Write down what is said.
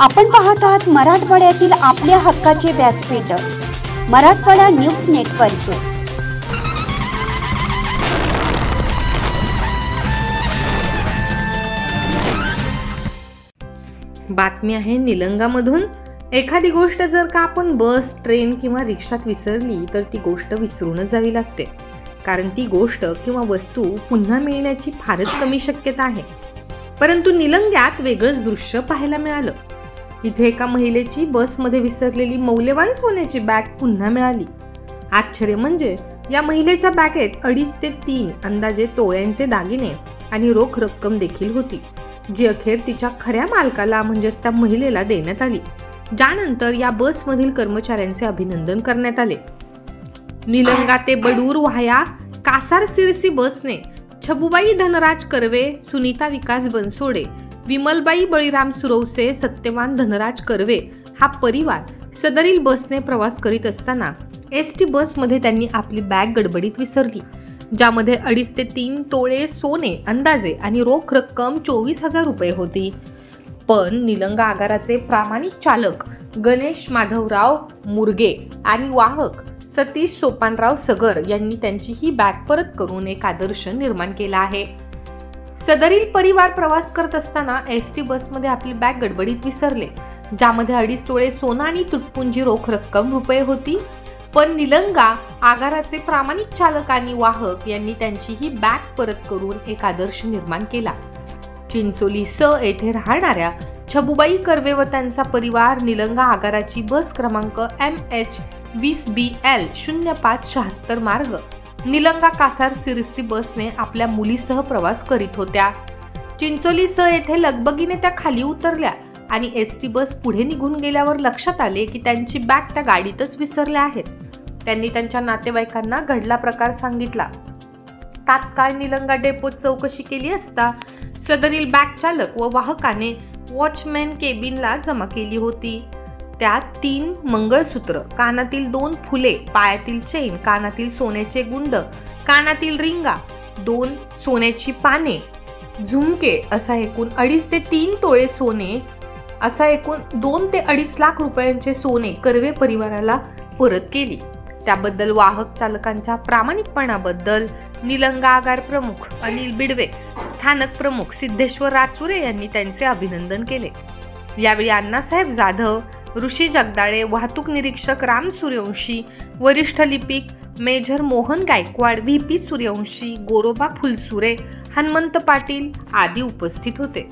आपण पाहत आहात मराठवाड्यातील आपल्या हक्काचे व्यासपीठ मराठवाडा न्यूज नेटवर्क। बातमी आहे निलंगामधून। एखादी गोष्ट जर का आपण बस, ट्रेन किंवा रिक्षात विसरली तर ती गोष्ट विसरूनच जावी लागते, कारण ती गोष्ट किंवा वस्तू पुन्हा मिळण्याची फारच कमी शक्यता आहे। परंतु निलंग्यात वेगळंच दृश्य पाहायला मिळालं। तिथे एका महिलेची बसमध्ये विसरलेली मौल्यवान सोन्याची बॅग पुन्हा मिळाली। आश्चर्य म्हणजे या महिलेच्या बॅगेत 2.5 ते 3 अंदाजे तोळ्यांचे दागिने आणि रोख रक्कम देखील होती, जी अखेर तिच्या खऱ्या मालकाला म्हणजेच त्या महिलेला देण्यात आली, ज्यानंतर या बसमधील कर्मचाऱ्यांचे अभिनंदन करण्यात आले। निलंगा ते बडूर वाया कासार सिरसी बसने छबुबाई धनराज कर्वे, सुनीता विकास बनसोडे, विमलबाई बळीराम सुरवसे, सत्यवान धनराज कर्वे हा परिवार सदरील बसने प्रवास करीत असताना एसटी बसमध्ये त्यांनी आपली बॅग गडबडीत विसरली, ज्यामध्ये 2.5 ते 3 तोळे सोने अंदाजे आणि रोख रक्कम 24,000 रुपये होती। पण निलंगा आगाराचे प्रामाणिक चालक गणेश माधवराव मुरगे आणि वाहक सतीश सोपानराव सगर यांनी त्यांची ही बॅग परत करून एक आदर्श निर्माण केला आहे। सदरील परिवार प्रवास करत असताना एसटी बसमध्ये आपली बॅग गडबडीत विसरले, ज्यामध्ये 2.5 तोळे सोनं आणि तुटपुंजी रोख रक्कम रुपये होती। पण निलंगा आगाराचे प्रामाणिक चालक आणि वाहक यांनी त्यांची ही बॅग परत करून एक आदर्श निर्माण केला। चिंचोली येथे राहणाऱ्या छबुबाई कर्वे व त्यांचा परिवार निलंगा आगाराची बस क्रमांक MH20BL 0576 मार्ग निलंगा कासार सिरसी बसने आपल्या मुलीसह प्रवास करीत होत्या। चिंचोली येथे लगबगीने त्या खाली उतरल्या आणि एसटी बस पुढे निघून गेल्यावर लक्षात आले की त्यांची बॅग त्या गाडीतच विसरल्या आहेत। त्यांनी त्यांच्या नातेवाईकांना घडला प्रकार सांगितला। तात्काळ निलंगा डेपोत चौकशी केली असता सदरील बॅग चालक व वाहकाने वॉचमॅन केबिनला जमा केली होती। त्यात 3 मंगळसूत्र, कानातील 2 फुले, पायातील चेन, कानातील सोन्याचे गुंड, कानातील रिंगा, 2 सोन्याची पाने, झुमके असा एकूण 2.5 ते 3 तोळे सोने असा एकूण 2 ते 2.5 लाख रुपयांचे सोने कर्वे परिवाराला परत केली। त्याबद्दल वाहक चालकांच्या प्रामाणिकपणाबद्दल निलंगा आगार प्रमुख अनिल बिडवे, स्थानक प्रमुख सिद्धेश्वर राचुरे यांनी त्यांचे अभिनंदन केले। यावेळी अण्णासाहेब जाधव, ऋषी जगदाळे, वाहतूक निरीक्षक राम सूर्यवंशी, वरिष्ठ लिपिक मेजर मोहन गायकवाड, VP सूर्यवंशी, गोरोबा फुलसुरे, हनुमंत पाटील आदी उपस्थित होते।